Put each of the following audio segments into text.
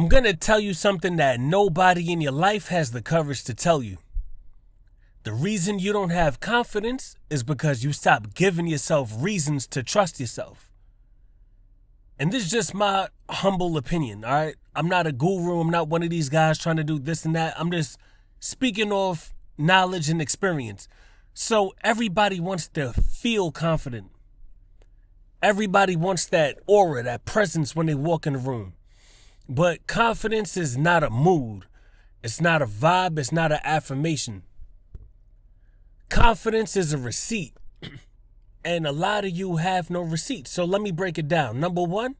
I'm going to tell you something that nobody in your life has the courage to tell you. The reason you don't have confidence is because you stop giving yourself reasons to trust yourself. And this is just my humble opinion, all right? I'm not a guru. I'm not one of these guys trying to do this and that. I'm just speaking of knowledge and experience. So everybody wants to feel confident. Everybody wants that aura, that presence when they walk in the room. But confidence is not a mood. It's not a vibe. It's not an affirmation. Confidence is a receipt. And a lot of you have no receipt. So let me break it down. Number one,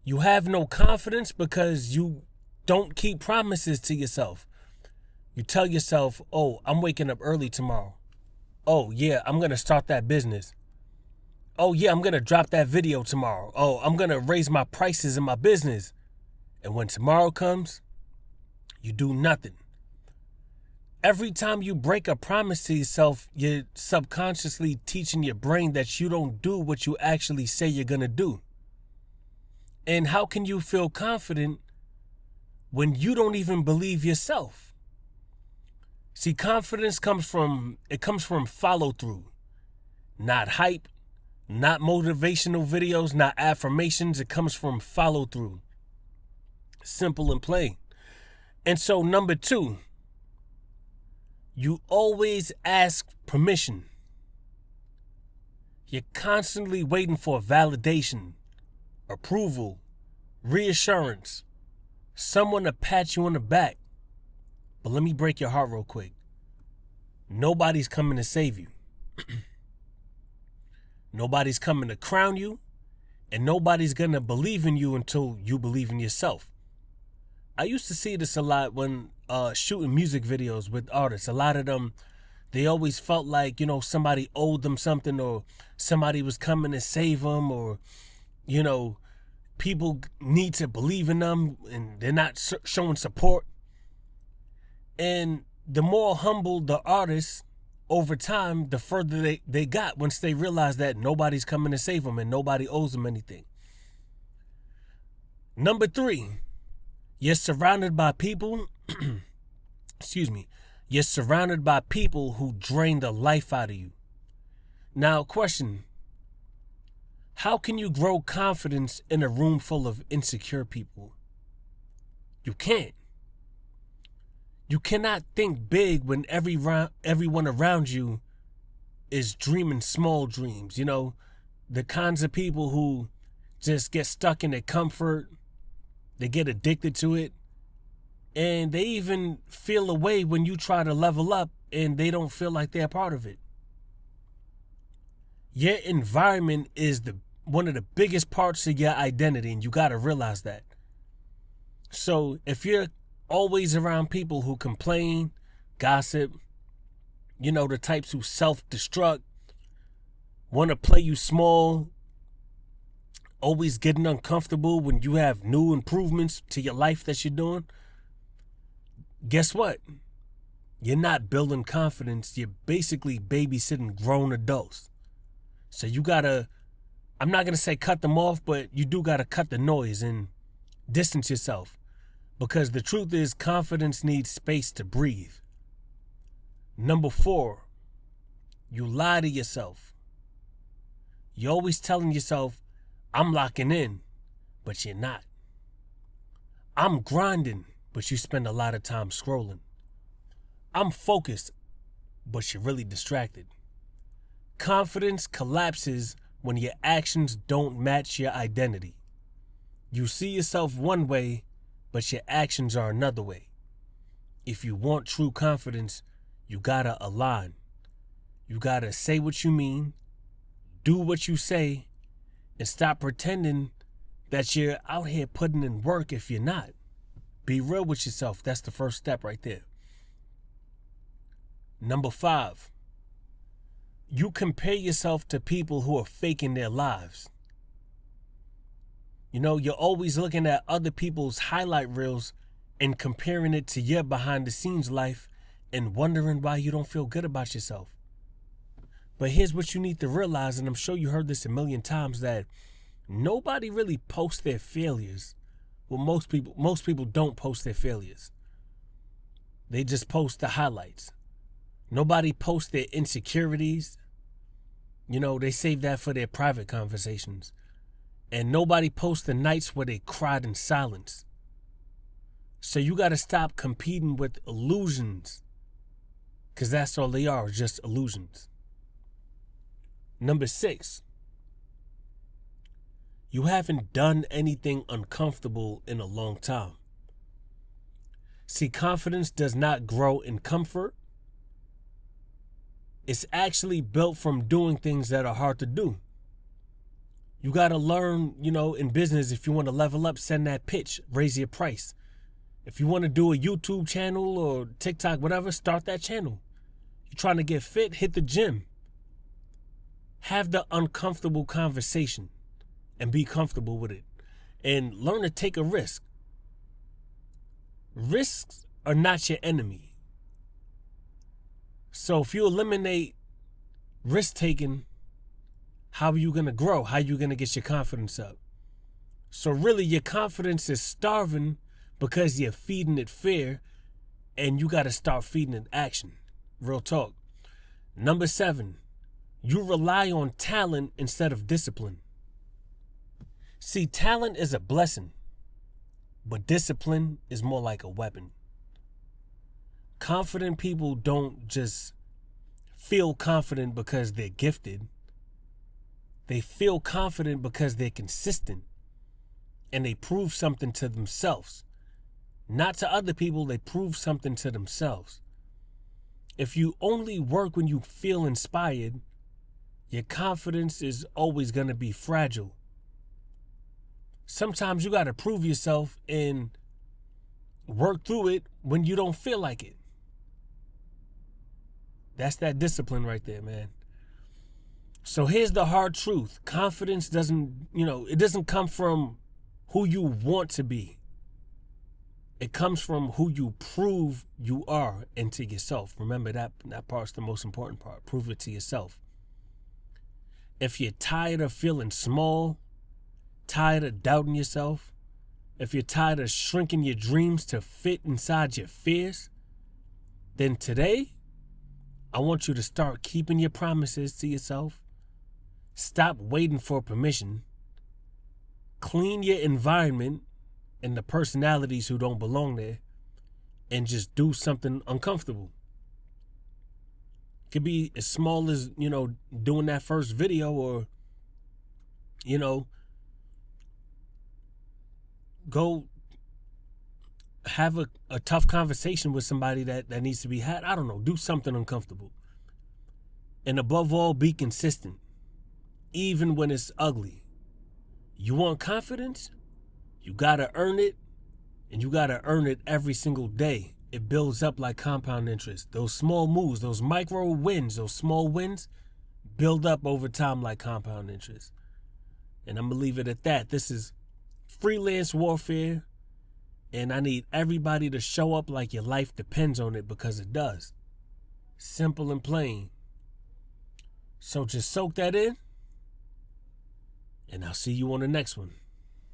you have no confidence because you don't keep promises to yourself. You tell yourself, oh, I'm waking up early tomorrow. Oh, yeah, I'm going to start that business. Oh, yeah, I'm going to drop that video tomorrow. Oh, I'm going to raise my prices in my business. And when tomorrow comes, you do nothing. Every time you break a promise to yourself, you're subconsciously teaching your brain that you don't do what you actually say you're going to do. And how can you feel confident when you don't even believe yourself? See, confidence comes from follow through, not hype. Not motivational videos, not affirmations. It comes from follow through. Simple and plain. And so number two, you always ask permission. You're constantly waiting for validation, approval, reassurance, someone to pat you on the back. But let me break your heart real quick. Nobody's coming to save you. Nobody's coming to crown you, and nobody's going to believe in you until you believe in yourself. I used to see this a lot when shooting music videos with artists. A lot of them, they always felt like, somebody owed them something, or somebody was coming to save them, or, people need to believe in them and they're not showing support. And the more humble the artist, over time, the further they got once they realized that nobody's coming to save them and nobody owes them anything. Number three, you're surrounded by people, you're surrounded by people who drain the life out of you. Now, question, how can you grow confidence in a room full of insecure people? You can't. You cannot think big when everyone around you is dreaming small dreams. The kinds of people who just get stuck in their comfort, they get addicted to it, and they even feel a way when you try to level up and they don't feel like they're part of it. Your environment is one of the biggest parts of your identity, and you got to realize that. So if you're always around people who complain, gossip, the types who self-destruct, want to play you small, always getting uncomfortable when you have new improvements to your life that you're doing, guess what? You're not building confidence. You're basically babysitting grown adults. So you gotta, I'm not gonna say cut them off, but you do gotta cut the noise and distance yourself. Because the truth is, confidence needs space to breathe. Number four, you lie to yourself. You're always telling yourself, I'm locking in, but you're not. I'm grinding, but you spend a lot of time scrolling. I'm focused, but you're really distracted. Confidence collapses when your actions don't match your identity. You see yourself one way, but your actions are another way. If you want true confidence, you gotta align. You gotta say what you mean, do what you say, and stop pretending that you're out here putting in work if you're not. Be real with yourself. That's the first step right there. Number 5, you compare yourself to people who are faking their lives. You're always looking at other people's highlight reels and comparing it to your behind the scenes life and wondering why you don't feel good about yourself. But here's what you need to realize, and I'm sure you heard this a million times, that nobody really posts their failures Well, most people don't post their failures. They just post the highlights. Nobody posts their insecurities. They save that for their private conversations. And nobody posts the nights where they cried in silence. So you got to stop competing with illusions, because that's all they are, just illusions. Number 6, you haven't done anything uncomfortable in a long time. See, confidence does not grow in comfort. It's actually built from doing things that are hard to do. You got to learn, in business, if you want to level up, send that pitch, raise your price. If you want to do a YouTube channel or TikTok, whatever, start that channel. You're trying to get fit, hit the gym. Have the uncomfortable conversation and be comfortable with it. And learn to take a risk. Risks are not your enemy. So if you eliminate risk taking, how are you going to grow? How are you going to get your confidence up? So really, your confidence is starving because you're feeding it fear, and you got to start feeding it action. Real talk. Number 7, you rely on talent instead of discipline. See, talent is a blessing, but discipline is more like a weapon. Confident people don't just feel confident because they're gifted. They feel confident because they're consistent and they prove something to themselves. Not to other people, they prove something to themselves. If you only work when you feel inspired, your confidence is always going to be fragile. Sometimes you got to prove yourself and work through it when you don't feel like it. That's that discipline right there, man. So here's the hard truth. Confidence it doesn't come from who you want to be. It comes from who you prove you are and to yourself. Remember, that part's the most important part. Prove it to yourself. If you're tired of feeling small, tired of doubting yourself, if you're tired of shrinking your dreams to fit inside your fears, then today, I want you to start keeping your promises to yourself. Stop waiting for permission. Clean your environment and the personalities who don't belong there, and just do something uncomfortable. It could be as small as, doing that first video, or, go have a tough conversation with somebody that needs to be had. I don't know, do something uncomfortable. And above all, be consistent, even when it's ugly. You want confidence? You gotta earn it, and you gotta earn it every single day. It builds up like compound interest. Those small moves, those micro wins, those small wins build up over time like compound interest. And I'm gonna leave it at that. This is Freelance Warfare, and I need everybody to show up like your life depends on it, because it does. Simple and plain. So just soak that in, and I'll see you on the next one.